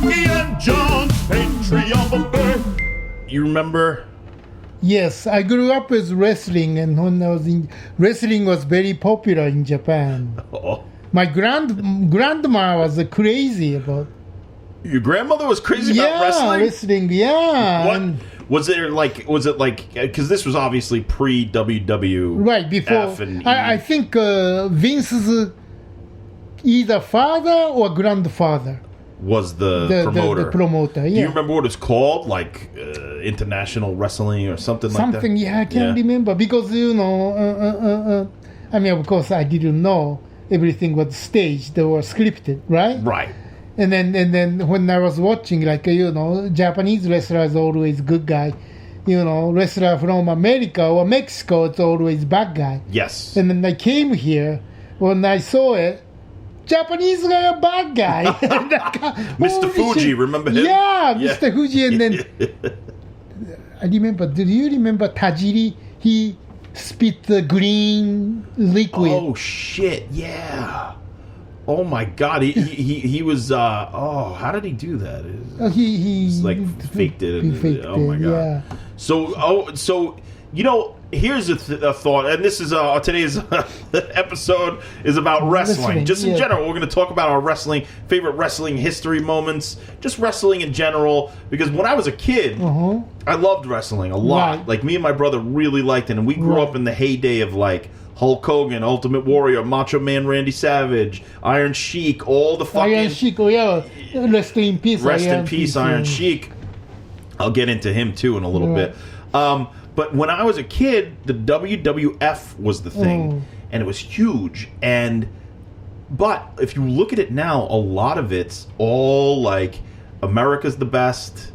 Yuki and John, patriarch. You remember? Yes, I grew up with wrestling, and when I was in wrestling was very popular in Japan. Oh. My grandma was crazy about. Your grandmother was crazy about wrestling? Yeah. What? And Was it like, because this was obviously pre-WWF right before, and I think Vince's either father or grandfather was the promoter. The promoter, yeah. Do you remember what it's called? Like International Wrestling or something like that? Something, yeah, I can't remember. Because, I mean, of course, I didn't know everything was staged or scripted, right? Right. And then when I was watching, like, Japanese wrestler is always good guy. Wrestler from America or Mexico, it's always bad guy. Yes. And then I came here, when I saw it, Japanese guy a bad guy. Mr. Fuji, remember him? Yeah, Mr. Fuji. And then I remember, do you remember Tajiri? He spit the green liquid. Oh, shit, yeah. Oh, my God. He was, how did he do that? He like faked it. He faked oh, my God. Yeah. So, here's a thought, and this is today's episode is about wrestling. Just in general, we're going to talk about our favorite wrestling history moments, just wrestling in general. Because when I was a kid, I loved wrestling a lot. Right. Like me and my brother really liked it, and we grew up in the heyday of like Hulk Hogan, Ultimate Warrior, Macho Man Randy Savage, Iron Sheik, all the fucking Iron Sheik. Oh yeah, rest in peace. Rest in peace, Iron Sheik. I'll get into him too in a little bit. But when I was a kid, the WWF was the thing, and it was huge. But if you look at it now, a lot of it's all like America's the best,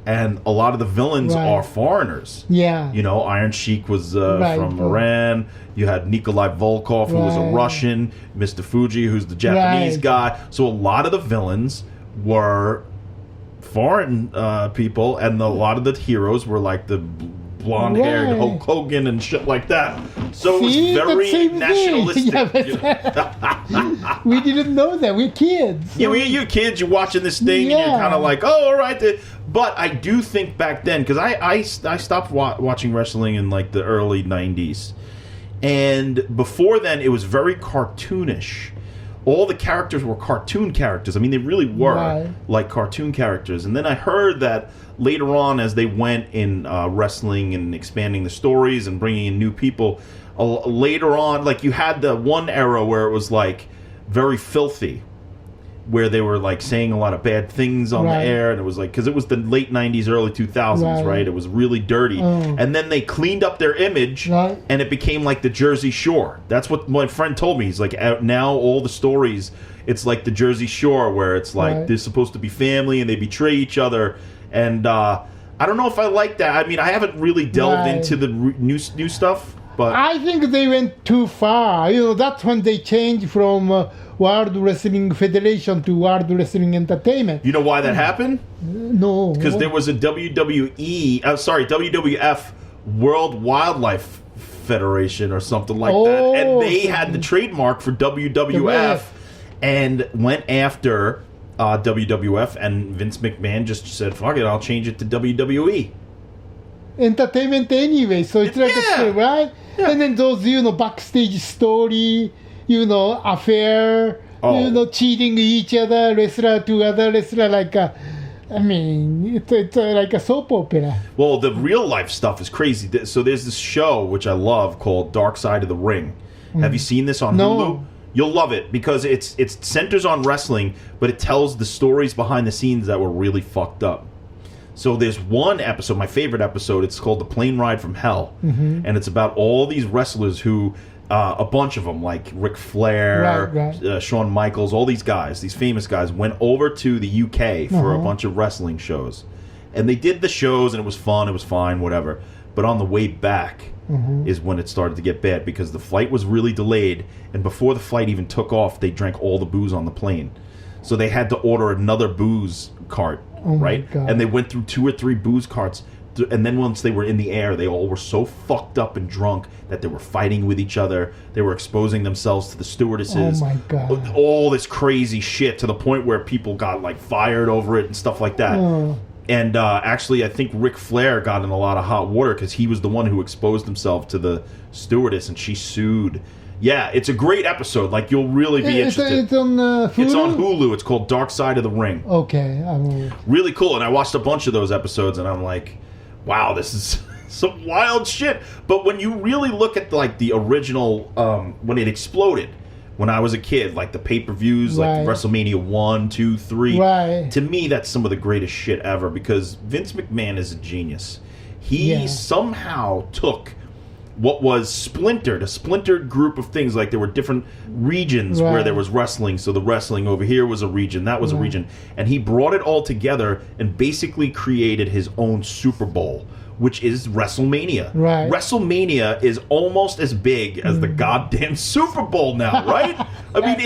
and a lot of the villains are foreigners. Yeah. Iron Sheik was from Iran. You had Nikolai Volkov, who was a Russian. Mr. Fuji, who's the Japanese guy. So a lot of the villains were foreign people, and a lot of the heroes were like the blonde-haired Hulk Hogan and shit like that. So it was very nationalistic. We didn't know that. We're kids. Yeah, you're kids. You're watching this thing, and you're kind of like, oh, all right. But I do think back then, because I stopped watching wrestling in like the early 90s. And before then, it was very cartoonish. All the characters were cartoon characters. I mean, they really were like cartoon characters. And then I heard that later on, as they went in wrestling and expanding the stories and bringing in new people, later on, like you had the one era where it was like very filthy, where they were like saying a lot of bad things on the air, and it was like, because it was the late 90s, early 2000s, right? It was really dirty. And then they cleaned up their image, and it became like the Jersey Shore. That's what my friend told me. He's like, now all the stories, it's like the Jersey Shore, where it's like they're supposed to be family and they betray each other. And I don't know if I like that. I mean, I haven't really delved into the new stuff, but I think they went too far. That's when they changed from World Wrestling Federation to World Wrestling Entertainment. You know why that happened? No. Because there was a WWF World Wildlife Federation or something like that. And they had the trademark for WWF and went after WWF, and Vince McMahon just said, fuck it, I'll change it to WWE. Entertainment anyway, so it's like a right? Yeah. And then those, backstage story, affair, cheating each other, wrestler to other wrestler, like it's like a soap opera. Well, the real life stuff is crazy. So there's this show, which I love, called Dark Side of the Ring. Have you seen this on Hulu? You'll love it, because it centers on wrestling, but it tells the stories behind the scenes that were really fucked up. So there's one episode, my favorite episode, it's called The Plane Ride from Hell. And it's about all these wrestlers who, a bunch of them, like Ric Flair, Shawn Michaels, all these guys, these famous guys, went over to the UK for a bunch of wrestling shows. And they did the shows, and it was fun, it was fine, whatever. But on the way back is when it started to get bad, because the flight was really delayed, and before the flight even took off, they drank all the booze on the plane. So they had to order another booze cart, right? And they went through 2 or 3 booze carts. and then once they were in the air, they all were so fucked up and drunk that they were fighting with each other. They were exposing themselves to the stewardesses. Oh my God. All this crazy shit to the point where people got like fired over it and stuff like that. And actually, I think Ric Flair got in a lot of hot water because he was the one who exposed himself to the stewardess, and she sued. Yeah, it's a great episode. Like, you'll really be interested. It's on Hulu? It's on Hulu. It's called Dark Side of the Ring. Okay. Really cool. And I watched a bunch of those episodes, and I'm like, wow, this is some wild shit. But when you really look at, like, the original, when it exploded, when I was a kid, like the pay-per-views, like WrestleMania 1, 2, 3. Right. To me, that's some of the greatest shit ever because Vince McMahon is a genius. He somehow took what was a splintered group of things. Like there were different regions where there was wrestling. So the wrestling over here was a region, that was a region. And he brought it all together and basically created his own Super Bowl, which is WrestleMania. Right. WrestleMania is almost as big as the goddamn Super Bowl now, right? I mean,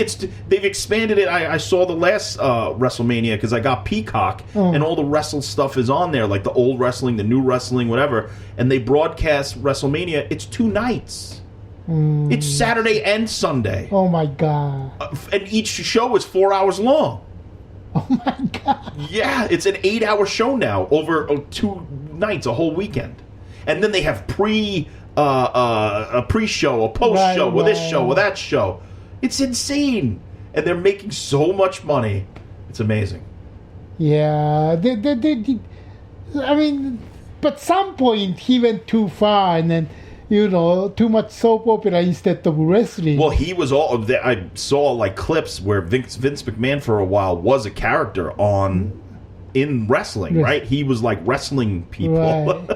they've expanded it. I saw the last WrestleMania because I got Peacock, and all the wrestle stuff is on there, like the old wrestling, the new wrestling, whatever. And they broadcast WrestleMania. It's 2 nights. It's Saturday and Sunday. Oh my God. And each show is 4 hours long. Oh my God. Yeah, it's an 8-hour show now over 2 nights, a whole weekend. And then they have a pre-show, a post-show, with this show, with that show. It's insane. And they're making so much money. It's amazing. Yeah. I mean, but some point he went too far and then, too much soap opera instead of wrestling. Well, he was I saw like clips where Vince McMahon for a while was a character in wrestling, right? He was like wrestling people. Right.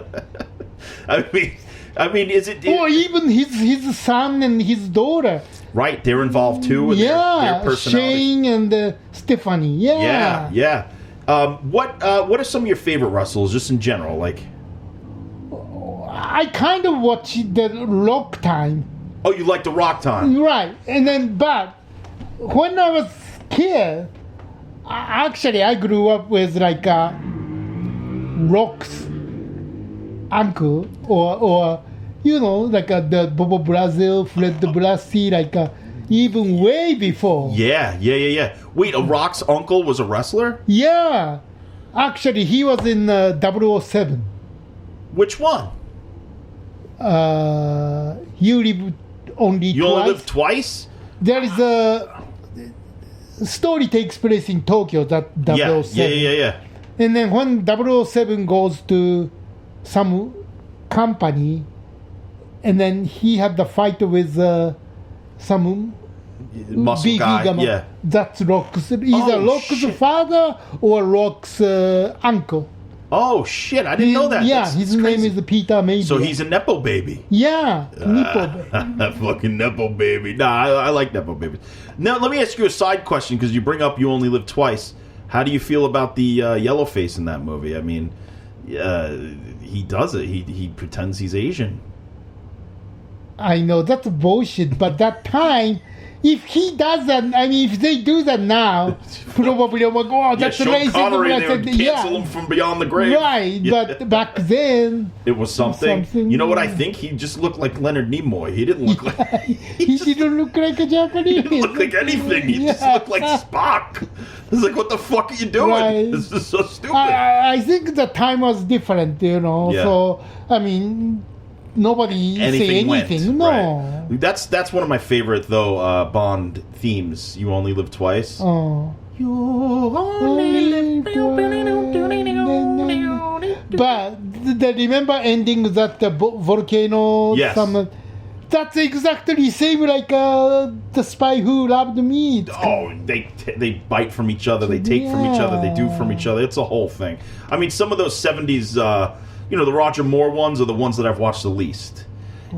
I mean, is it? Or even his son and his daughter. Right, they're involved too. And their personalities. Shane and Stephanie. Yeah. What are some of your favorite wrestlers, just in general, like? I kind of watch the Rock time. Oh, you like the Rock time? Right. And then, but when I was kid, I grew up with like Rock's uncle or like the Bobo Brazil, Fred Blassie, like even way before. Yeah. Wait, Rock's uncle was a wrestler? Yeah. Actually, he was in 007. Which one? You live only You twice. only live twice? There is a story takes place in Tokyo, that 007. Yeah. And then when 007 goes to some company, and then he had the fight with some muscle big guy. guy. That's Rock's, either Rock's father or Rock's uncle. Oh shit! I didn't know that. Yeah, his name is Peter Maybe. So he's a nepo baby. Yeah, nepo baby. Fucking nepo baby. Nah, I like nepo babies. Now let me ask you a side question because you bring up You Only Live Twice. How do you feel about the yellow face in that movie? I mean, he does it. He pretends he's Asian. I know that's bullshit, but that time, if he does that, I mean, if they do that now, probably I'm like, oh, that's Sean racist. Connery, they would cancel him from beyond the grave. Right, but back then, it was something. You know what I think? He just looked like Leonard Nimoy. He didn't look like. He didn't look like a Japanese. He didn't look like anything. He just looked like Spock. It's like, what the fuck are you doing? Right. This is so stupid. I think the time was different, Yeah. So I mean, nobody say anything. Went, no. Right. That's one of my favorite though Bond themes. You Only Live Twice. Oh. You only live But the remember ending that the volcano. Yes. That's exactly same like The Spy Who Loved Me. Oh, they bite from each other. They take from each other. They do from each other. It's a whole thing. I mean, some of those 70s, the Roger Moore ones are the ones that I've watched the least.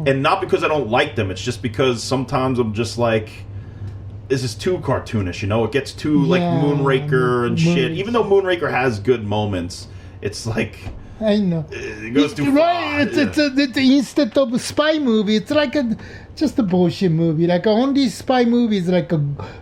And not because I don't like them. It's just because sometimes I'm just like, this is too cartoonish, It gets too, like, Moonraker and shit. Even though Moonraker has good moments, it's like, I know. It goes too right. far. It's instead of a spy movie, it's like just a bullshit movie. Like only spy movies, like a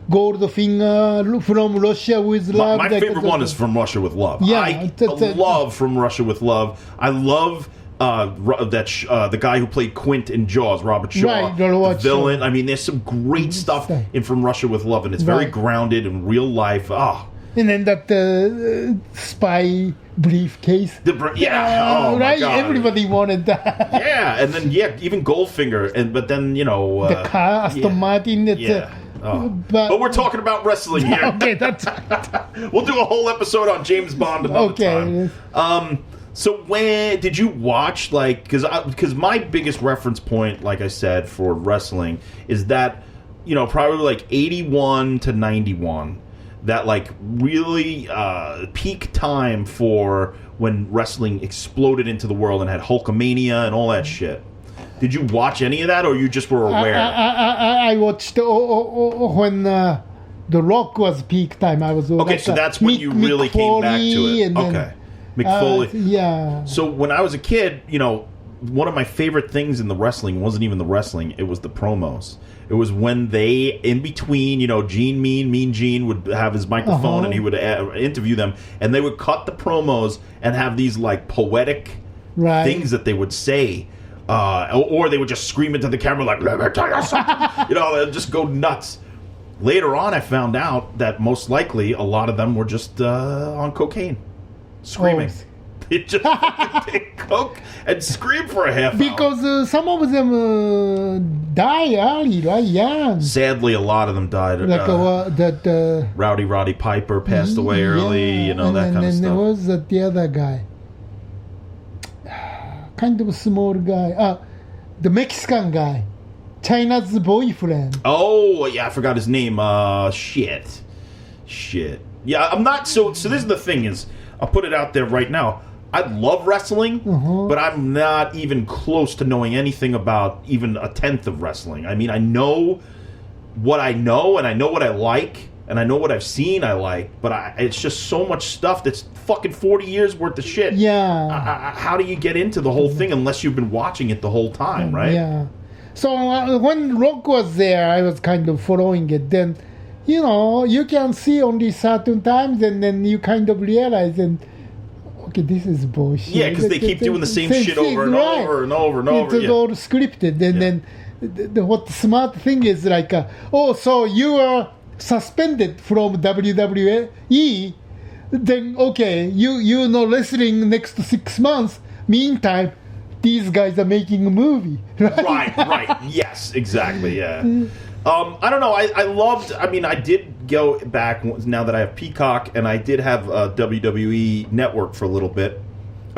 Goldfinger, From Russia with Love. My favorite one is From Russia with Love. Yeah, I love From Russia with Love. I love the guy who played Quint in Jaws, Robert Shaw, right, the villain. I mean, there's some great stuff in From Russia with Love, and it's very grounded in real life. And then that spy briefcase. Oh right? my God. Everybody wanted that. Yeah, and then even Goldfinger, but then the car, Aston Martin. But we're talking about wrestling here. Okay, that's we'll do a whole episode on James Bond another time. So when did you watch, like, because my biggest reference point, like I said, for wrestling is that, probably like 81 to 91, that like really peak time for when wrestling exploded into the world and had Hulkamania and all that shit. Did you watch any of that, or you just were aware? I watched when The Rock was peak time. I was okay, so that's when you really came back to it. Okay. Mick Foley. Yeah. So when I was a kid, one of my favorite things in the wrestling wasn't even the wrestling; it was the promos. It was when they, in between, Mean Gene would have his microphone and he would interview them, and they would cut the promos and have these like poetic things that they would say, or they would just scream into the camera like, "Let me tell you something," they'd just go nuts. Later on, I found out that most likely a lot of them were just on cocaine. Screaming. They just take coke and scream for a half hour. Because some of them die early, right? Yeah. Sadly, a lot of them died. Like Roddy Piper passed away early, that kind of stuff. And then there was the other guy. Kind of a small guy. The Mexican guy. China's boyfriend. Oh, yeah, I forgot his name. Shit. Yeah, I'm not so this is the thing is, I'll put it out there right now. I love wrestling, but I'm not even close to knowing anything about even a tenth of wrestling. I mean, I know what I know, and I know what I like, and I know what I've seen I like, but it's just so much stuff that's fucking 40 years worth of shit. Yeah. How do you get into the whole thing unless you've been watching it the whole time, right? Yeah. So when Rock was there, I was kind of following it. Then, you can see only certain times, and then you kind of realize, okay, this is bullshit. Yeah, because they keep doing the same shit over and over and over and over. It's all scripted. And then what the smart thing is like, so you are suspended from WWE, then, okay, you know wrestling next 6 months. Meantime, these guys are making a movie. Right. Yes, exactly, yeah. I don't know. I did go back now that I have Peacock, and I did have WWE Network for a little bit.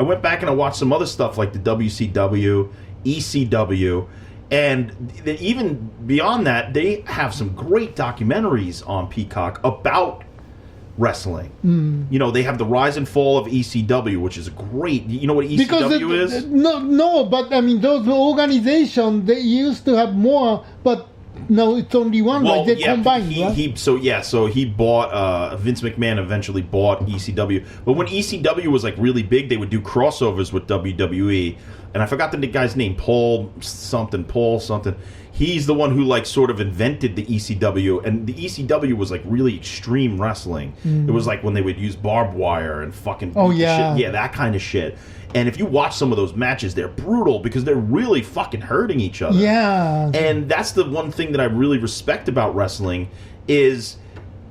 I went back and I watched some other stuff like the WCW, ECW, and even beyond that, they have some great documentaries on Peacock about wrestling. They have the rise and fall of ECW, which is a great. You know what ECW is? No, but I mean those organizations, they used to have more, but no, it's only one. Well, they combined. So he bought. Vince McMahon eventually bought ECW. But when ECW was like really big, they would do crossovers with WWE. And I forgot the guy's name, Paul something. He's the one who like sort of invented the ECW, and the ECW was like really extreme wrestling. It was like when they would use barbed wire and fucking shit. That kind of shit. And if you watch some of those matches, they're brutal because they're really fucking hurting each other. Yeah. And that's the one thing that I really respect about wrestling is,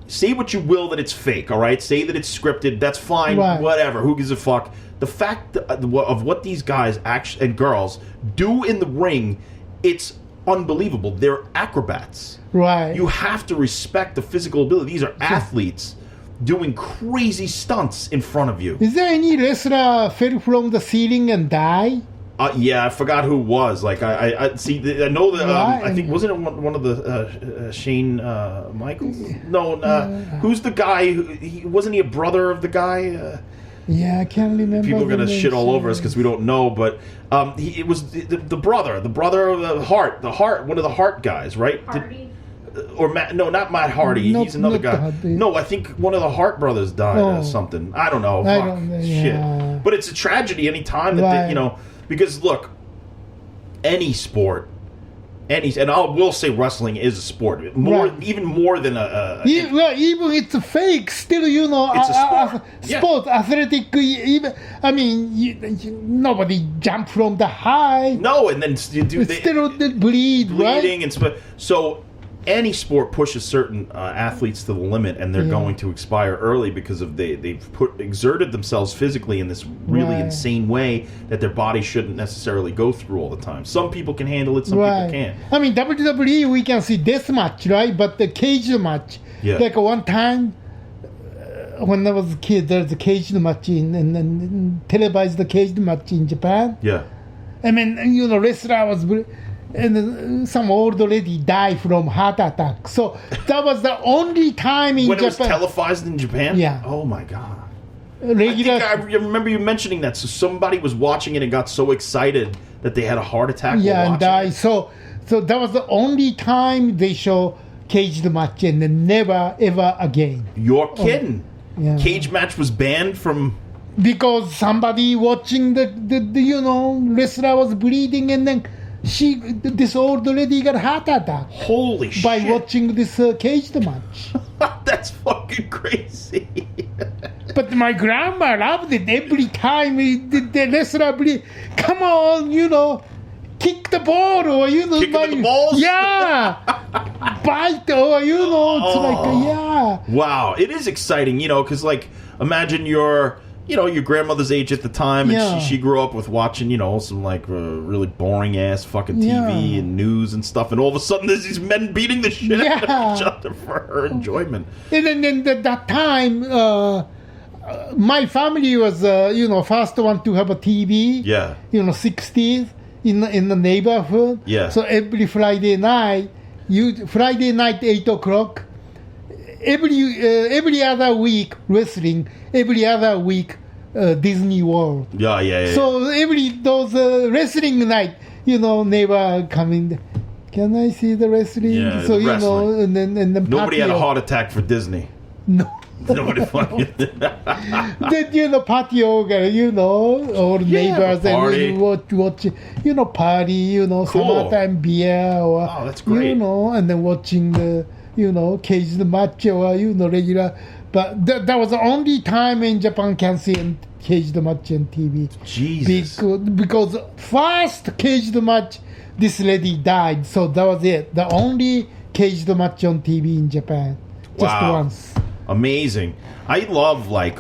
say what you will that it's fake, all right? Say that it's scripted, that's fine, whatever. Who gives a fuck? The fact of what these guys actually and girls do in the ring, it's unbelievable. They're acrobats. Right. You have to respect the physical ability. These are athletes doing crazy stunts in front of you. Is there any wrestler fell from the ceiling and die? Yeah, I forgot who it was. Like I see. I know that. I think wasn't it one of the Shane Michaels? No. Who's the guy? Wasn't he a brother of the guy? Yeah, I can't remember. People are gonna shit all over us because we don't know, but it was the brother of the Hart, one of the Hart guys, right? Hardy. or no, not Matt Hardy. He's another guy. No, I think one of the Hart brothers died or something. I don't know. Shit. But it's a tragedy any time that they, because look, any sport. And I will say wrestling is a sport, even more than even it's fake. Still, it's a sport, athletic. Even nobody jump from the high. No, and then still bleeding, right? And so any sport pushes certain athletes to the limit, and they're going to expire early because of they've exerted themselves physically in this really insane way that their body shouldn't necessarily go through all the time. Some people can handle it, some people can't. I mean, WWE, we can see death match, right? But the cage match, like one time when I was a kid, there's a cage match and televised the cage match in Japan. Yeah. I mean, wrestler was. And some old lady died from heart attack. So that was the only time in Japan. When it was televised in Japan? Yeah. Oh, my God. I remember you mentioning that. So somebody was watching it and got so excited that they had a heart attack while and died. So that was the only time they show cage match and then never, ever again. You're kidding. Yeah. Cage match was banned from... Because somebody watching the wrestler was bleeding and then... this old lady got heart attack. Holy shit. By watching this cage match. That's fucking crazy. But my grandma loved it every time the wrestler bleed. Come on, kick the ball or, Kicking the balls? Yeah. Bite or, it's like, Wow. It is exciting, because, imagine your grandmother's age at the time, and she grew up with watching, some really boring ass fucking TV and news and stuff, and all of a sudden there's these men beating the shit out of each other for her enjoyment. And then that time, my family was, first one to have a TV. Yeah. 60s in the neighborhood. Yeah. So every Friday night, 8 o'clock. Every other week wrestling, every other week Disney World. Yeah. So those wrestling night, neighbor coming. Can I see the wrestling? Yeah, so the wrestling. and then nobody had a heart attack for Disney. No. Nobody fucking. Then patio, all neighbors and watch, party, summertime beer or that's great. and then watching the. Cage match or, regular. But that was the only time in Japan can see cage match on TV. Jesus. Because first cage match, this lady died. So that was it. The only cage match on TV in Japan. Just once. Amazing. I love, I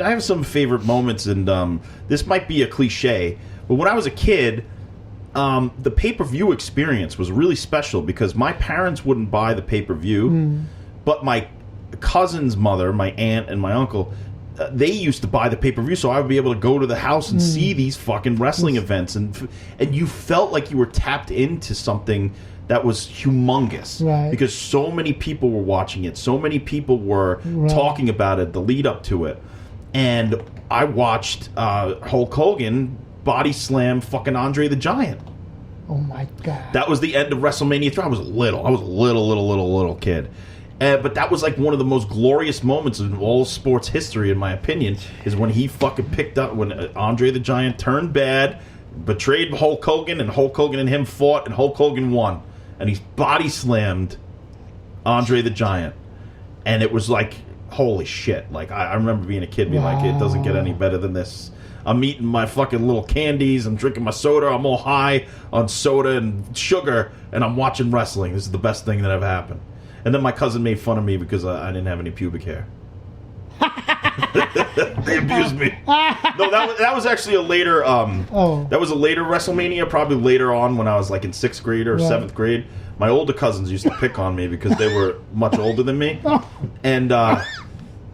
have some favorite moments, and this might be a cliche, but when I was a kid... the pay-per-view experience was really special because my parents wouldn't buy the pay-per-view, but my cousin's mother, my aunt, and my uncle, they used to buy the pay-per-view, so I would be able to go to the house and see these fucking wrestling events, and you felt like you were tapped into something that was humongous, right? Because so many people were watching it, so many people were talking about it, the lead up to it, and I watched Hulk Hogan body slam fucking Andre the Giant. Oh my God. That was the end of WrestleMania 3. I was little. I was a little kid. But that was one of the most glorious moments in all sports history, in my opinion, is when he fucking picked up, when Andre the Giant turned bad, betrayed Hulk Hogan, and Hulk Hogan and him fought, and Hulk Hogan won. And he body slammed Andre the Giant. And it was holy shit. I remember being a kid being it doesn't get any better than this. I'm eating my fucking little candies. I'm drinking my soda. I'm all high on soda and sugar, and I'm watching wrestling. This is the best thing that ever happened. And then my cousin made fun of me because I didn't have any pubic hair. They abused me. No, that was actually a later. That was a later WrestleMania, probably later on when I was in 6th grade or 7th grade. My older cousins used to pick on me because they were much older than me, and.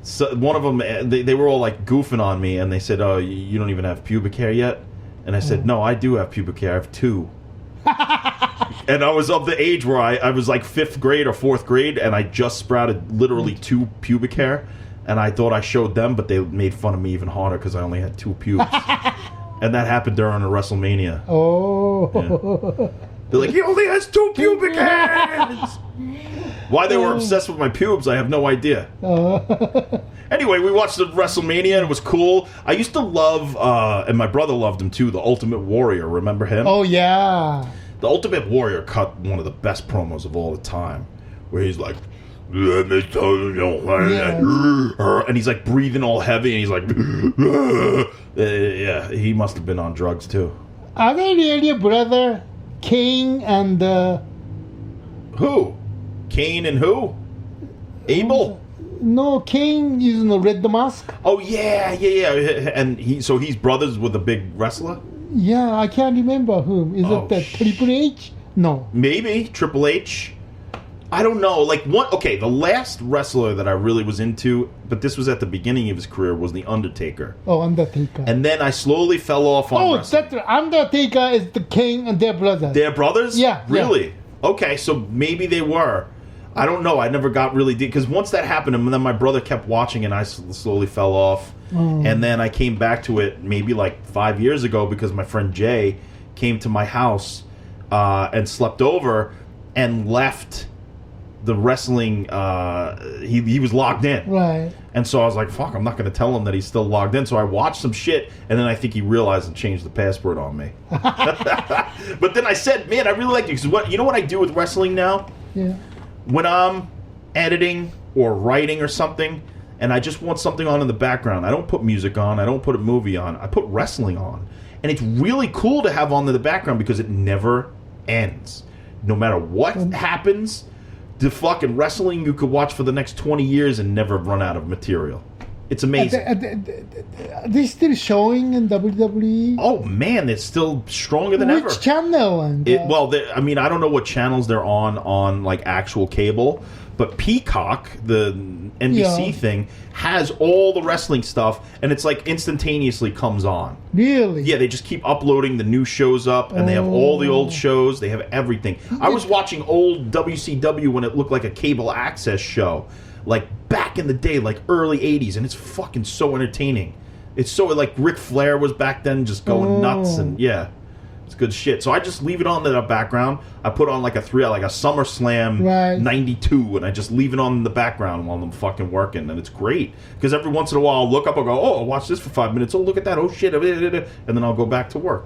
So one of them, they were all goofing on me, and they said, "Oh, you don't even have pubic hair yet." And I said, "No, I do have pubic hair. I have 2." And I was of the age where I was 5th grade or 4th grade, and I just sprouted literally 2 pubic hair, and I thought I showed them, but they made fun of me even harder because I only had 2 pubes. And that happened during a WrestleMania. Oh. They're like, he only has 2 pubic hairs. Why they were obsessed with my pubes, I have no idea. Anyway, we watched the WrestleMania, and it was cool. I used to love, and my brother loved him too, the Ultimate Warrior. Remember him? Oh, yeah. The Ultimate Warrior cut one of the best promos of all the time, where he's like, and he's like breathing all heavy, and he's like, yeah, he must have been on drugs too. Are they really a brother? Kane and... Who? Kane and who? Abel? No, Kane using the red mask. Oh, yeah. And he's brothers with a big wrestler? Yeah, I can't remember whom. Is it the Triple H? No. Maybe. Triple H? I don't know. The last wrestler that I really was into, but this was at the beginning of his career, was The Undertaker. Oh, Undertaker. And then I slowly fell off on wrestling. That Undertaker is the Kane and their brothers. Their brothers? Yeah. Really? Yeah. Okay, so maybe they were. I don't know. I never got really deep. Because once that happened, and then my brother kept watching, and I slowly fell off. And then I came back to it maybe 5 years ago because my friend Jay came to my house and slept over and left the wrestling. He was logged in. Right. And so I was like, fuck, I'm not going to tell him that he's still logged in. So I watched some shit, and then I think he realized and changed the password on me. But then I said, man, I really like it. Because you know what I do with wrestling now? Yeah. When I'm editing or writing or something, and I just want something on in the background, I don't put music on, I don't put a movie on, I put wrestling on. And it's really cool to have on in the background because it never ends. No matter what happens, the fucking wrestling you could watch for the next 20 years and never run out of material. It's amazing. Are they still showing in WWE? Oh, man, it's still stronger than ever. Which channel? And, I don't know what channels they're on actual cable, but Peacock, the NBC thing, has all the wrestling stuff, and it's instantaneously comes on. Really? Yeah, they just keep uploading the new shows up, and they have all the old shows. They have everything. I was watching old WCW when it looked like a cable access show, back in the day, early 80s, and it's fucking so entertaining. It's so, Ric Flair was back then just going nuts, and yeah. It's good shit. So I just leave it on in the background. I put on a SummerSlam 92, and I just leave it on in the background while I'm fucking working, and it's great. Because every once in a while I'll look up, I'll go, oh, I'll watch this for 5 minutes. Oh, look at that. Oh, shit. And then I'll go back to work.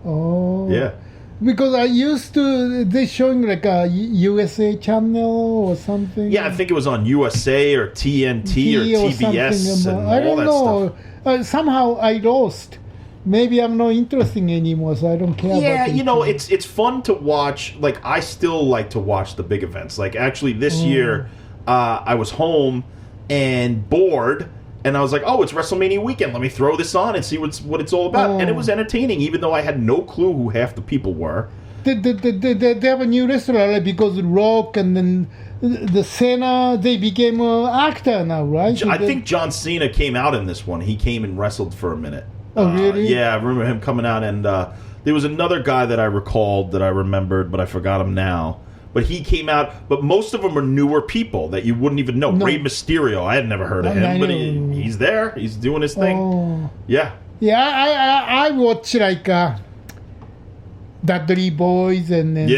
Oh. Yeah. Because I used to, they showing a USA channel or something. Yeah, I think it was on USA or TNT or TBS and all that stuff. Somehow I lost. Maybe I'm not interested anymore, so I don't care about it. Yeah, it's fun to watch. I still like to watch the big events. Actually, this year, I was home and bored, and I was like, oh, it's WrestleMania weekend. Let me throw this on and see what it's all about. And it was entertaining, even though I had no clue who half the people were. They have a new wrestler because Rock and then the Cena, they became an actor now, right? I think John Cena came out in this one. He came and wrestled for a minute. Oh, really? Yeah, I remember him coming out, and there was another guy that I recalled that I remembered, but I forgot him now. But he came out, but most of them are newer people that you wouldn't even know. No. Rey Mysterio, I had never heard of him, but he's there. He's doing his thing. Oh. Yeah. Yeah, I watch Dudley Boys and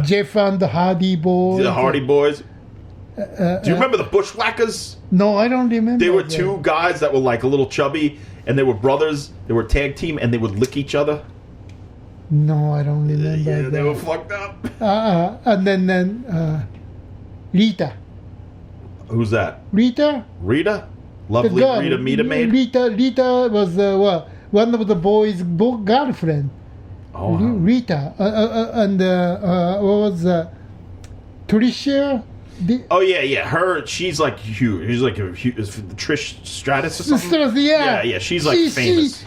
Jeff and the Hardy Boys. The Hardy Boys. Do you remember the Bushwhackers? No, I don't remember. They were two guys that were a little chubby, and they were brothers. They were a tag team, and they would lick each other. No, I don't remember. Yeah, that. They were fucked up. And then Rita. Who's that? Rita? Lovely girl, Rita maid? Rita was one of the boys' girlfriend. Oh, Rita. And what was Tricia? Oh yeah. She's huge. She's Trish Stratus or something. Yeah. She's famous.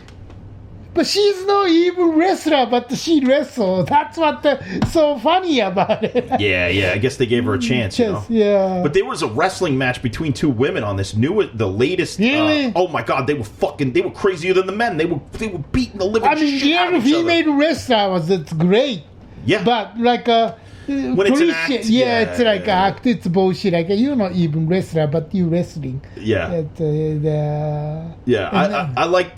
But she's not even wrestler, but she wrestles. That's what's so funny about it. Yeah. I guess they gave her a chance. Yeah. But there was a wrestling match between two women on this the latest. Really? Oh my God, they were crazier than the men. They were beating the living shit out of each other. Female wrestler it's great. Yeah. But when it's an act, it's act. It's bullshit. You're not even wrestler, but you wrestling. Yeah. I liked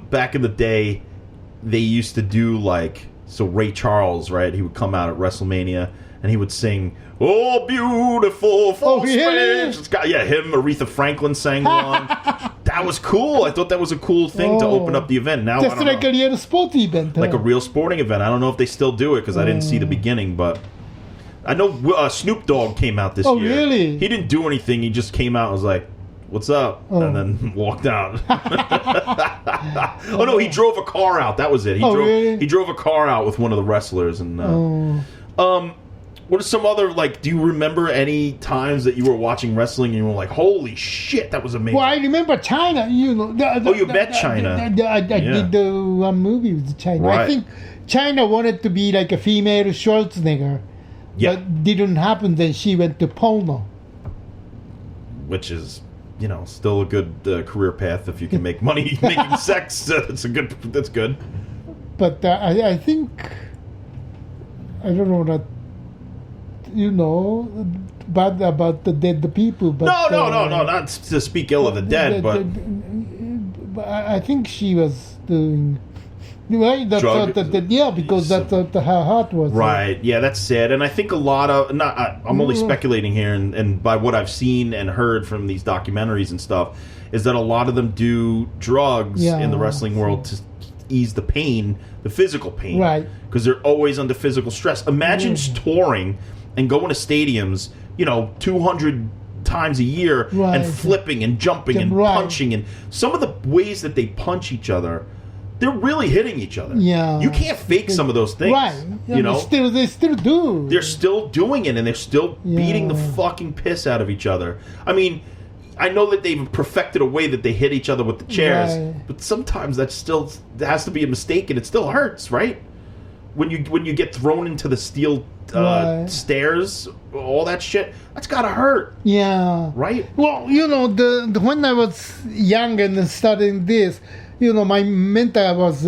back in the day. They used to do So Ray Charles, right? He would come out at WrestleMania and he would sing, "Oh, beautiful for really? Yeah, him, Aretha Franklin sang along. That was cool. I thought that was a cool thing to open up the event. Now, just like a real sports event. Like a real sporting event. I don't know if they still do it because I didn't see the beginning, but I know Snoop Dogg came out this year. Oh, really? He didn't do anything. He just came out and was like, "What's up?" And then walked out. Oh, no, he drove a car out. That was it. He drove a car out with one of the wrestlers. And what are some other, like, do you remember any times that you were watching wrestling and you were like, holy shit, that was amazing? Well, I remember China, you know. You met China. I did the one movie with China. Right. I think China wanted to be like a female Schwarzenegger. Yeah. But didn't happen, then she went to porno. Which is, you know, still a good career path if you can make money making sex. That's good. But I think, I don't know that, you know, bad about the dead people. But, no, not to speak ill of the dead, but I think she was doing. Right, because that's what her heart was. Right, yeah, that's sad, and I think a lot of I'm only speculating here, and by what I've seen and heard from these documentaries and stuff, is that a lot of them do drugs in the wrestling world to ease the pain, the physical pain, right? Because they're always under physical stress. Imagine touring and going to stadiums, you know, 200 times a year, and flipping and jumping and punching, and some of the ways that they punch each other. They're really hitting each other. Yeah, you can't fake some of those things. Right? You know, they still do. They're still doing it, and they're still beating the fucking piss out of each other. I mean, I know that they've perfected a way that they hit each other with the chairs, but sometimes that has to be a mistake, and it still hurts, right? When you get thrown into the steel stairs, all that shit, that's gotta hurt. Yeah. Right. Well, you know, when I was young and studying this. You know, my mentor was,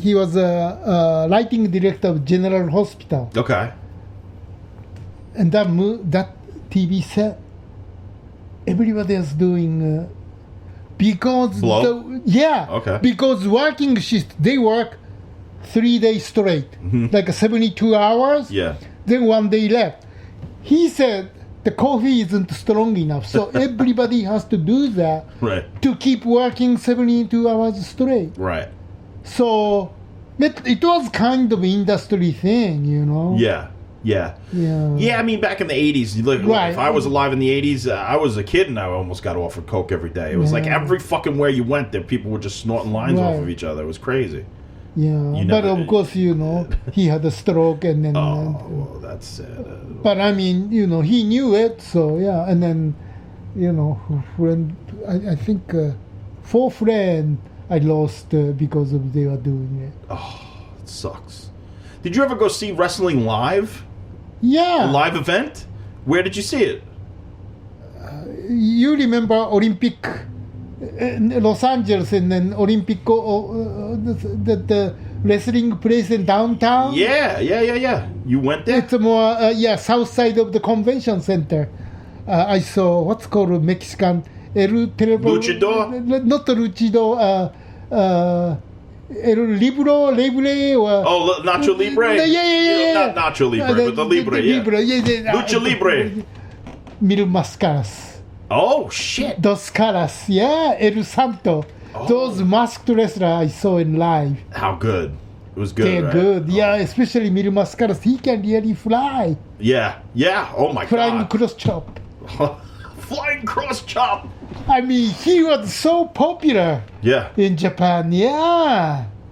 he was a lighting director of General Hospital. Okay. And that TV set, everybody is doing, because... Okay. Because working shift, they work 3 days straight, like 72 hours. Yeah. Then 1 day left. He said, the coffee isn't strong enough, so everybody has to do that to keep working 72 hours straight. Right. So it was kind of industry thing, you know. Yeah. I mean, back in the 80s, if I was alive in the 80s, I was a kid and I almost got offered coke every day. It was like every fucking where you went, there people were just snorting lines off of each other. It was crazy. Yeah, but of course, you know, he had a stroke and then... well, that's sad. But I mean, you know, he knew it, so yeah. And then, you know, I think 4 friends I lost because of they were doing it. Oh, it sucks. Did you ever go see wrestling live? Yeah. A live event? Where did you see it? You remember Olympic... Los Angeles and then Olympic the wrestling place in downtown. Yeah. You went there? It's more south side of the convention center. I saw what's called Mexican Luchador? Not the Luchador. El Libre or Nacho Libre. Yeah. Not Nacho Libre, but the Libre. Lucha Libre. Mil Mascaras. Oh, shit. Dos Caras, El Santo. Oh. Those masked wrestlers I saw in live. How good? It was good, They're good, especially Mil Mascaras. He can really fly. Yeah, oh my Flying God. cross chop. Flying cross chop. I mean, he was so popular in Japan,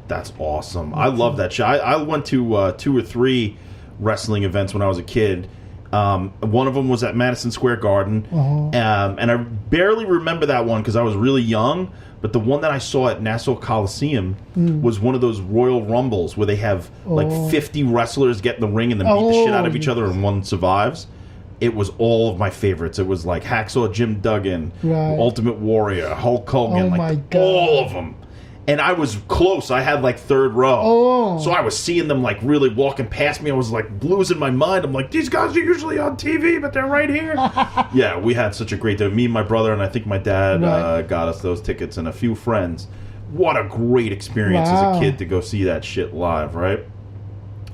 That's awesome. I love that show. I went to 2 or 3 wrestling events when I was a kid. One of them was at Madison Square Garden, and I barely remember that one because I was really young. But the one that I saw at Nassau Coliseum was one of those Royal Rumbles where they have like 50 wrestlers get in the ring and then beat the shit out of each other and one survives. It was all of my favorites. It was like Hacksaw Jim Duggan, Ultimate Warrior, Hulk Hogan, all of them. And I was close. I had like 3rd row. So I was seeing them like really walking past me. I was like losing my mind. I'm like, these guys are usually on TV, but they're right here. Yeah, we had such a great day. Me and my brother, and I think my dad got us those tickets and a few friends. What a great experience as a kid to go see that shit live, right?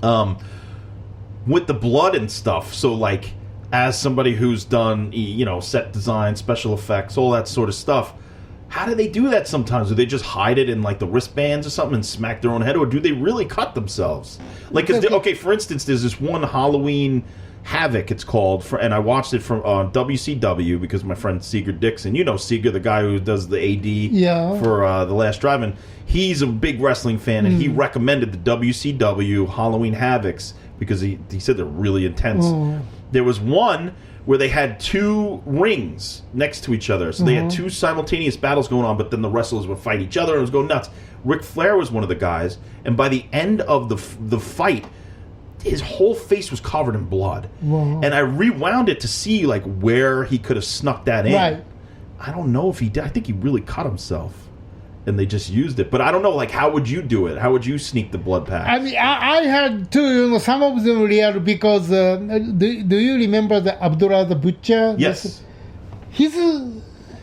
with the blood and stuff. So, like, as somebody who's done, set design, special effects, all that sort of stuff, how do they do that sometimes? Do they just hide it in, like, the wristbands or something and smack their own head? Or do they really cut themselves? Like, for instance, there's this one Halloween Havoc, it's called, and I watched it from WCW because my friend Seeger Dixon, Seeger, the guy who does the AD for The Last Drive-In, he's a big wrestling fan, and he recommended the WCW Halloween Havocs because he said they're really intense. There was one where they had two rings next to each other, so they had two simultaneous battles going on, but then the wrestlers would fight each other, and it was going nuts. Ric Flair was one of the guys, and by the end of the fight, his whole face was covered in blood. Wow. And I rewound it to see, like, where he could have snuck that in. Right. I don't know if he did. I think he really cut himself. And they just used it. But I don't know, like, how would you do it? How would you sneak the blood pack? I mean, I had too, some of them real because, do you remember the Abdullah the Butcher? Yes. His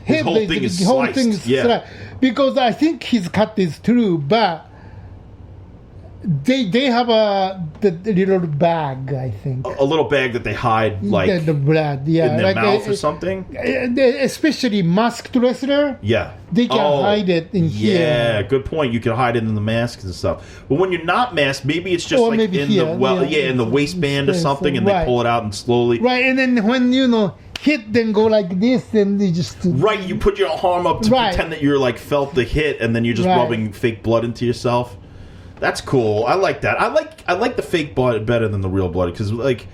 head, whole thing is sliced. Sliced. Because I think his cut is true, but they have the little bag, I think. A little bag that they hide, like, the blood, in their mouth or something? Especially masked wrestler. Yeah. They can hide it in here. Yeah, good point. You can hide it in the masks and stuff. But when you're not masked, maybe it's just like in here, in the waistband or something, and they pull it out and slowly. Right, and then when hit, then go like this, then they just right. You put your arm up to pretend that you're like felt the hit, and then you're just rubbing fake blood into yourself. That's cool. I like that. I like the fake blood better than the real blood because, like,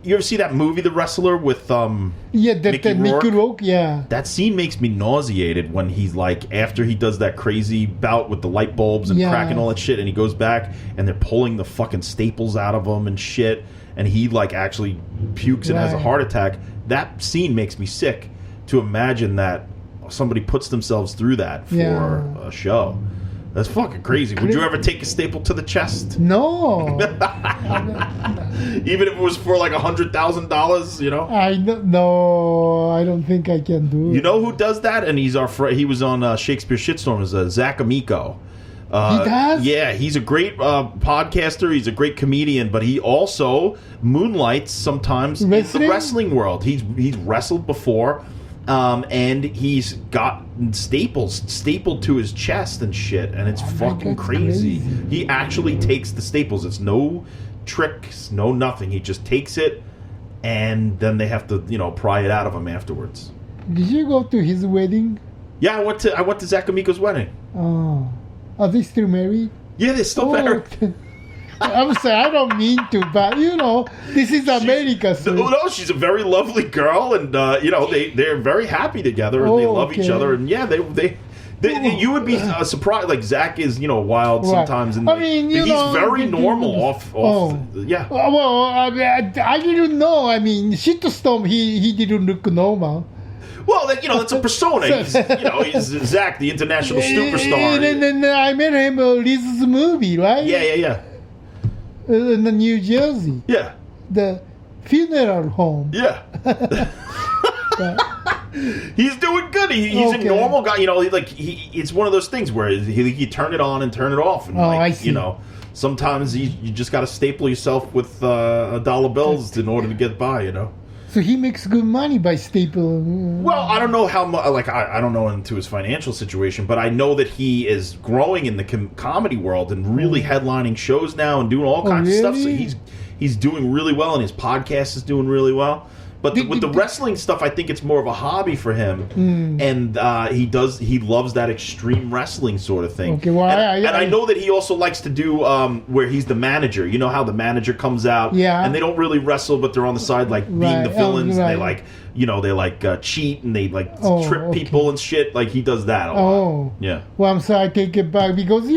you ever see that movie, The Wrestler, with Mickey Rourke? Yeah. That scene makes me nauseated when he's like, after he does that crazy bout with the light bulbs and cracking all that shit, and he goes back and they're pulling the fucking staples out of him and shit, and he like actually pukes and has a heart attack. That scene makes me sick to imagine that somebody puts themselves through that for a show. That's fucking crazy. Would you ever take a staple to the chest? No. Even if it was for like $100,000, No, I don't think I can do it. You know who does that? And he was on Shakespeare Shitstorm as Zach Amico. He does? Yeah, he's a great podcaster. He's a great comedian, but he also moonlights sometimes in the wrestling world. He's wrestled before. And he's got staples stapled to his chest and shit, and it's fucking crazy. He actually takes the staples. It's no tricks, no nothing. He just takes it, and then they have to, pry it out of him afterwards. Did you go to his wedding? Yeah, I went to Zach Amico's wedding. Oh, are they still married? Yeah, they're still married. I'm sorry, I don't mean to, but this is America. So. No, she's a very lovely girl, and they're very happy together, and they love each other, and they you would be surprised. Like Zach is, wild sometimes, and he's very normal off. Yeah. Well, I didn't know. I mean, shitstorm. He didn't look normal. Well, that's a persona. He's Zach, the international superstar. And then I met him Liz's movie, right? Yeah. In the New Jersey. Yeah. The funeral home. Yeah. He's doing good. He's a normal guy. It's one of those things where he turn it on and turn it off. And I see. Sometimes you just got to staple yourself with dollar bills in order to get by. So he makes good money by stapling. Well, I don't know how much. I don't know into his financial situation, but I know that he is growing in the comedy world and really headlining shows now and doing all kinds of stuff. So he's doing really well, and his podcast is doing really well. But with the wrestling stuff, I think it's more of a hobby for him, and he loves that extreme wrestling sort of thing. Okay, well, and I know that he also likes to do where he's the manager. You know how the manager comes out, and they don't really wrestle, but they're on the side being the villains. And they cheat and they trip people and shit. Like he does that a lot. Yeah. Well, I'm sorry, I take it back because I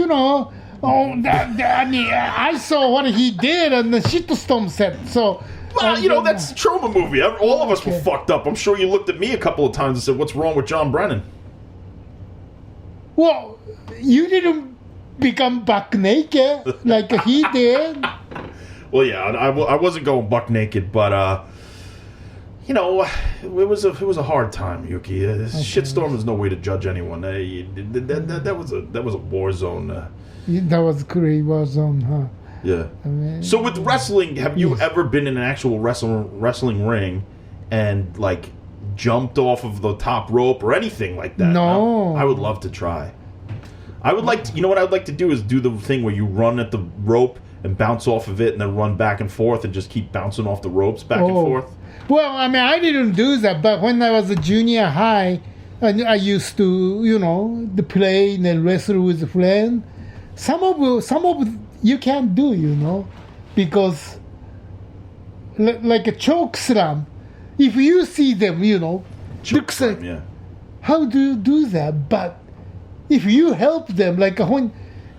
saw what he did on the shitstorm set. So. Well, that's a trauma movie. All of us were fucked up. I'm sure you looked at me a couple of times and said, "What's wrong with John Brennan?" Well, you didn't become buck naked like he did. Well, yeah, I wasn't going buck naked, but it was a hard time, Yuki. Shitstorm is no way to judge anyone. That was a war zone. That was a great war zone, huh? Yeah. I mean, So with wrestling, have you Yes. ever been in an actual wrestling ring and like jumped off of the top rope or anything like that? No. I would love to try. I would like to, you know what I would like to do is do the thing where you run at the rope and bounce off of it and then run back and forth and just keep bouncing off the ropes back and forth. Well, I mean, I didn't do that, but when I was a junior high, I used to, to play and wrestle with a friend. Some of you can't do, because like a choke slam, if you see them, looks like, Yeah. how do you do that? But if you help them, like when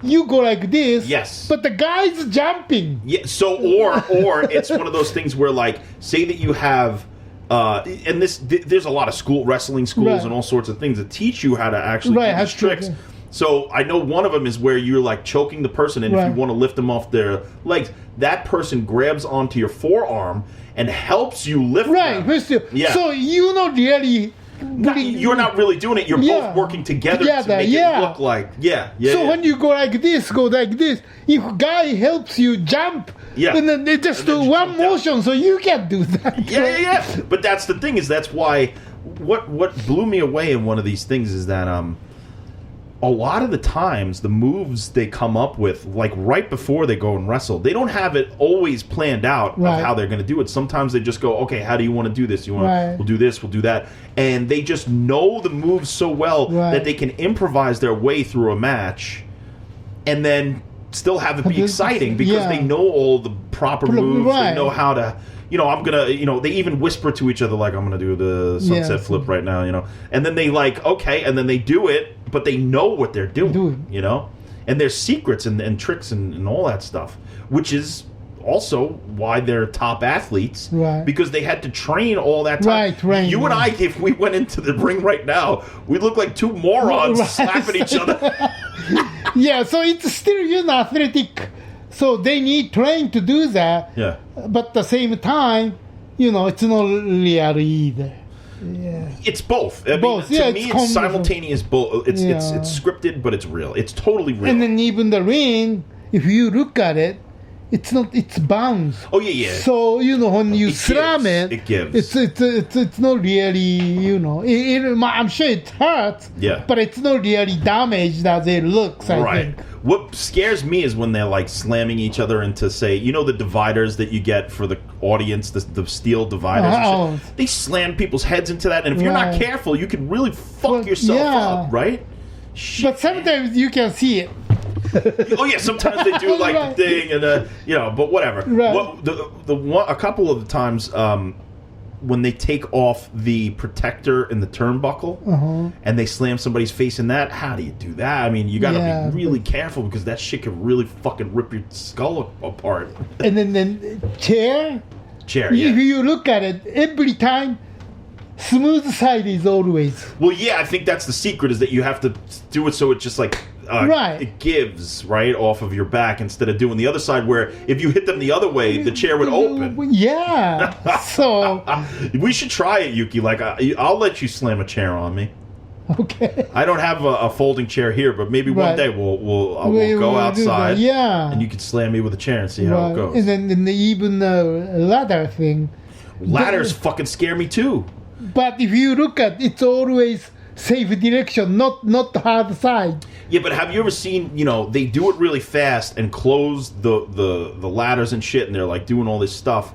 you go like this, Yes. but the guy's jumping. Yeah. So or it's one of those things where like say that you have. And there's a lot of wrestling schools Right. and all sorts of things that teach you how to actually do these tricks. Yeah. So I know one of them is where you're like choking the person, and if you Right. want to lift them off their legs, that person grabs onto your forearm and helps you lift Right. them. Yeah. So you're not really. You're not really doing it. You're Yeah. both working together to Together, make yeah. it look like So when you go like this, if guy helps you jump, Yeah. and then they just And then do you one jump down. motion, so you can do that. Yeah. But that's the thing that's why what blew me away in one of these things is that a lot of the times the moves they come up with, like right before they go and wrestle, they don't have it always planned out Right. of how they're going to do it. Sometimes they just go, okay, how do you want to do this? You want Right. we'll do this, we'll do that, and they just know the moves so well Right. that they can improvise their way through a match, and then still have it be exciting because Yeah. they know all the proper moves. Right. They know how to. I'm gonna, they even whisper to each other like, I'm gonna do the sunset Yes. flip right now, and then they like, okay, and then they do it, but they know what they're doing, and there's secrets and tricks and all that stuff, which is also why they're top athletes, Right. because they had to train all that time. Right, train, You and yeah. I, if we went into the ring right now, we'd look like two morons Right. slapping each other. Yeah, so it's still athletic. So they need train to do that. Yeah. But at the same time, it's not real either. Yeah. It's both. I mean, Both, to yeah, me, it's it's combination. simultaneous. Both. It's Yeah. it's scripted, but it's real. It's totally real. And then even the ring, if you look at it, it's bounce. Oh yeah. So when you It slam gives. it, It gives. It's not really I'm sure it hurts. Yeah. But it's not really damaged as it looks. I Right. think. What scares me is when they're like slamming each other into, say, the dividers that you get for the audience, the steel dividers. And Oh. shit. They slam people's heads into that, and if you're not Right. careful, you could really fuck Well, yourself yeah. up, right? Shit, But sometimes you can see it. oh yeah, sometimes they do like Right. the thing, and but whatever. Right. The one, a couple of the times when they take off the protector in the turnbuckle and they slam somebody's face in that, how do you do that? I mean, you got to Yeah, be really careful because that shit could really fucking rip your skull apart. And then chair. Chair, If yeah. you look at it, every time, smooth side is always. Well, yeah, I think that's the secret is that you have to do it so it just like Right. it gives right off of your back instead of doing the other side where if you hit them the other way, the chair would open. Yeah. So, We should try it, Yuki. Like I'll let you slam a chair on me. okay. I don't have a folding chair here, but maybe one Right. day we'll go We'll do outside. that, yeah. And you can slam me with a chair and see how it Right. goes. And then even the ladder thing. Ladders fucking scare me too. But if you look at it's always safe direction, not hard side. Yeah, but have you ever seen, they do it really fast and close the ladders and shit, and they're like doing all this stuff.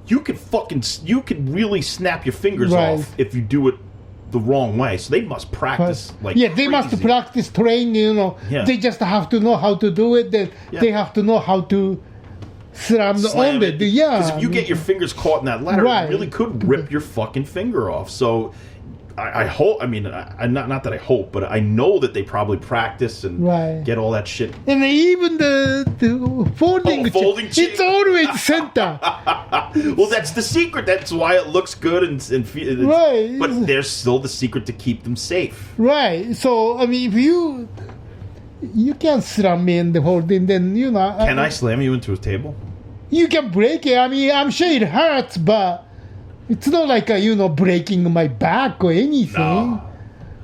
You could really snap your fingers Right. off if you do it the wrong way. So they must practice like yeah, they must crazy. practice, train. Yeah. They just have to know how to do it. They have to know how to slam on it. Yeah, Because if you get your fingers caught in that ladder, Right. it really could rip your fucking finger off. So I hope. I mean, not that I hope, but I know that they probably practice and Right. get all that shit. And even the folding, folding chair. it's always center. Well, that's the secret. That's why it looks good and Right. But there's still the secret to keep them safe. Right. So I mean, if you can slam me in the holding, then Can I slam you into a table? You can break it. I mean, I'm sure it hurts, but it's not like breaking my back or anything. No.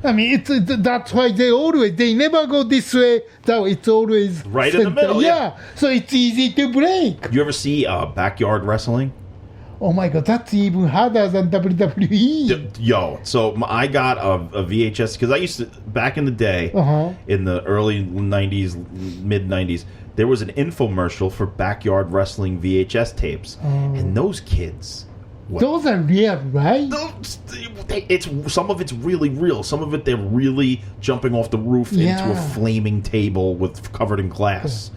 I mean, that's why they never go this way. So it's always right in the middle. Yeah, so it's easy to break. You ever see backyard wrestling? Oh my god, that's even harder than WWE. So I got a VHS because I used to back in the day, in the early '90s, mid '90s. There was an infomercial for backyard wrestling VHS tapes, and those kids. Those are real, right? Some of it's really real. Some of it they're really jumping off the roof into a flaming table covered in glass.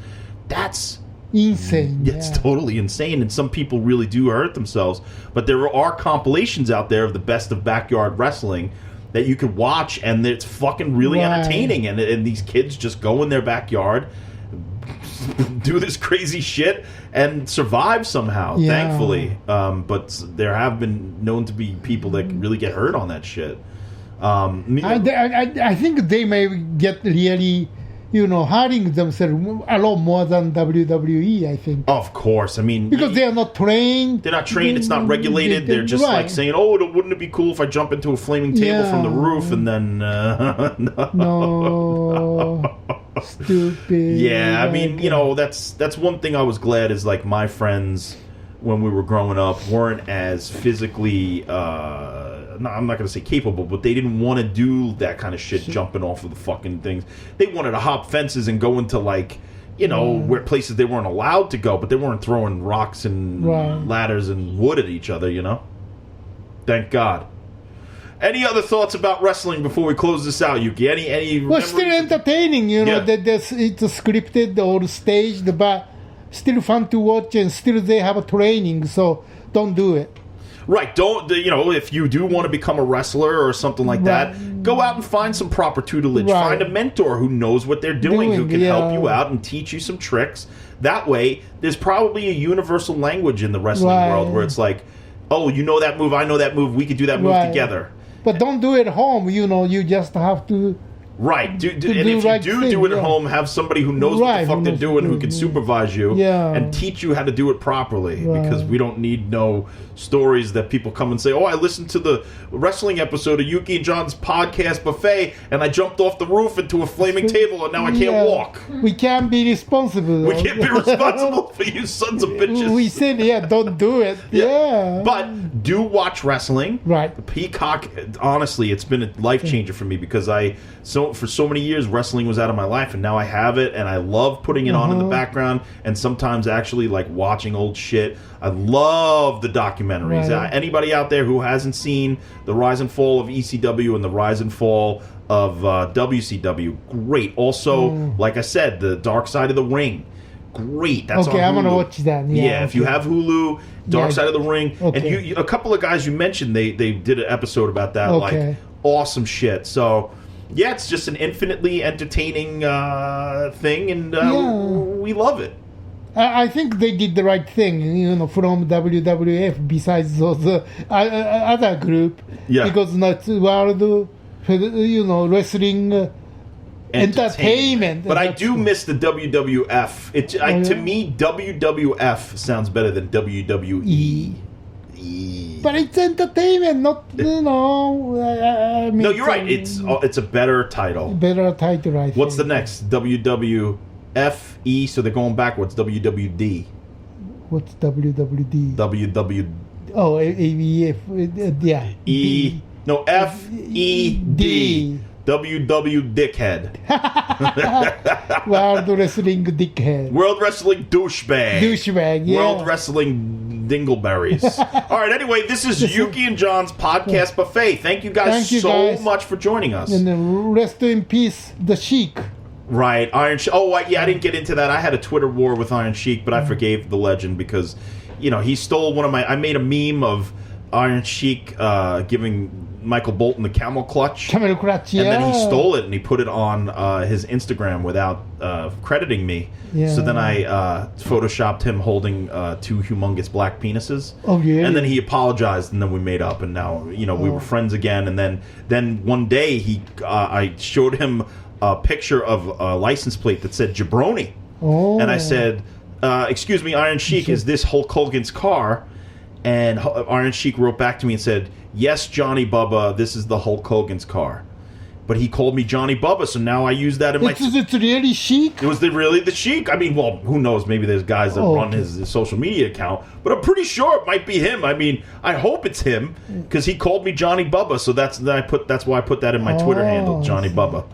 That's insane. It's totally insane, and some people really do hurt themselves. But there are compilations out there of the best of backyard wrestling that you could watch, and it's fucking really entertaining. And these kids just go in their backyard, do this crazy shit, and survive somehow, thankfully. But there have been known to be people that really get hurt on that shit. I think they may get really, hurting themselves a lot more than WWE, I think. Of course. I mean... Because they are not trained. They're not trained. It's not regulated. They're just like saying, wouldn't it be cool if I jump into a flaming table from the roof and then... No. Stupid. Yeah, I mean, that's one thing I was glad is like my friends when we were growing up weren't as physically I'm not going to say capable, but they didn't want to do that kind of shit, jumping off of the fucking things. They wanted to hop fences and go into like where places they weren't allowed to go, but they weren't throwing rocks and ladders and wood at each other, Thank God. Any other thoughts about wrestling before we close this out, Yuki? Any well, still entertaining, it's scripted or staged, but still fun to watch, and still they have a training, so don't do it. Right, don't, if you do want to become a wrestler or something like that, go out and find some proper tutelage. Find a mentor who knows what they're doing who can help you out and teach you some tricks. That way, there's probably a universal language in the wrestling world where it's like, oh, you know that move, I know that move, we could do that move together. But don't do it at home, you just have to... Right. And if you do it at home, have somebody who knows what the fuck they're doing, who can supervise you and teach you how to do it properly. Because we don't need no stories that people come and say, I listened to the wrestling episode of Yuki and John's podcast buffet, and I jumped off the roof into a flaming table, and now I can't walk. We can't be responsible. We can't be responsible for you sons of bitches. We said, don't do it. But do watch wrestling. Right. The Peacock, honestly, it's been a life changer for me because for so many years wrestling was out of my life, and now I have it, and I love putting it on in the background, and sometimes actually like watching old shit. I love the documentaries. Anybody out there who hasn't seen the rise and fall of ECW and the rise and fall of WCW, great. Also, like I said, the Dark Side of the Ring, great. That's on Hulu. I'm gonna watch that. If you have Hulu, Dark Side of the Ring, and a couple of guys you mentioned, they did an episode about that. Like awesome shit. So. Yeah, it's just an infinitely entertaining thing, and we love it. I think they did the right thing, from WWF, besides those other group. Because that's world, wrestling entertainment. But I do miss the WWF. To me, WWF sounds better than WWE. But it's entertainment, not no, you're right. It's a better title. Better title, I think. What's the next? WWFE. So they're going backwards. WWD. What's WWD? WW. Oh, AVF. E. No, FED. WW Dickhead. World Wrestling Dickhead. World Wrestling Douchebag. World Wrestling Dingleberries. All right, anyway, this is Yuki and John's podcast buffet. Thank you guys so much for joining us. And then rest in peace, the Sheik. Right, Iron Sheik. I didn't get into that. I had a Twitter war with Iron Sheik, but I forgave the legend because, he stole one of my... I made a meme of Iron Sheik giving Michael Bolton the camel clutch. And then he stole it and he put it on his Instagram without crediting me. So then I photoshopped him holding two humongous black penises. Oh, yeah. And then he apologized, and then we made up, and now we were friends again. And then one day I showed him a picture of a license plate that said Jabroni. And I said, "Excuse me, Iron Sheik, is this Hulk Hogan's car?" And Iron Sheik wrote back to me and said, "Yes, Johnny Bubba, this is the Hulk Hogan's car." but he called me Johnny Bubba, so now I use that in my... It's really Sheik? It was really the Sheik. I mean, well, who knows? Maybe there's guys that run his social media account, but I'm pretty sure it might be him. I mean, I hope it's him, because he called me Johnny Bubba, so that's why I put that in my Twitter handle, Johnny Bubba.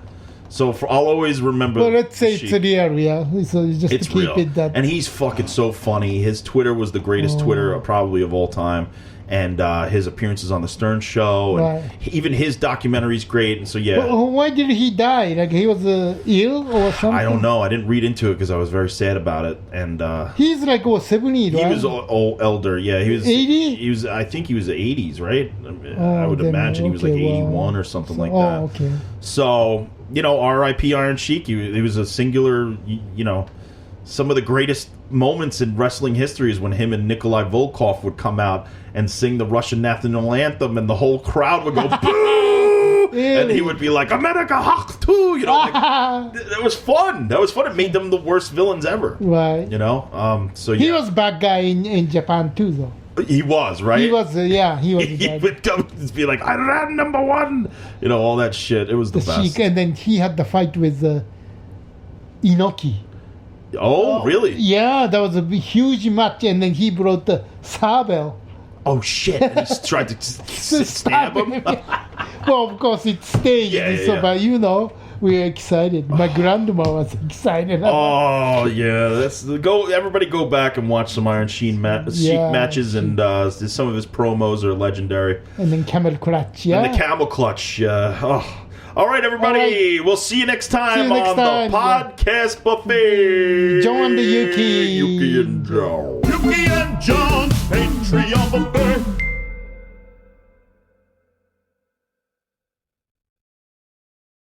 So I'll always remember. Well, let's say it's real, yeah. So just it's to keep real. It that. And he's fucking so funny. His Twitter was the greatest Twitter probably of all time. And his appearances on the Stern Show, and even his documentary's great. And so why did he die? Like he was ill or something? I don't know. I didn't read into it because I was very sad about it. And he's like 70, right? He was old, elder. Yeah, he was 80. He was. I think he was the 80s, right? I would imagine he was like 81 or something like that. Okay. So R.I.P. Iron Sheik. He was a singular. Some of the greatest moments in wrestling history is when him and Nikolai Volkov would come out and sing the Russian national anthem, and the whole crowd would go boo, and he would be like America Hawk too. That was fun. It made them the worst villains ever. Right. So he was bad guy in Japan too, though. He was, right? He was, he was. He would come and be like, "I ran number one," all that shit. It was the best. Sheik, and then he had the fight with Inoki. Oh, really? Yeah, that was a huge match, and then he brought the sabel. Oh shit! And he tried to stab him. Well, of course it's staged, but we were excited. My grandma was excited. Oh yeah, everybody go back and watch some Iron Sheik matches, and some of his promos are legendary. And then camel clutch, yeah. And the camel clutch, All right, everybody. All right. We'll see you next time on the podcast buffet. John and Yuki. Yuki and John. Yuki and John, Patreon.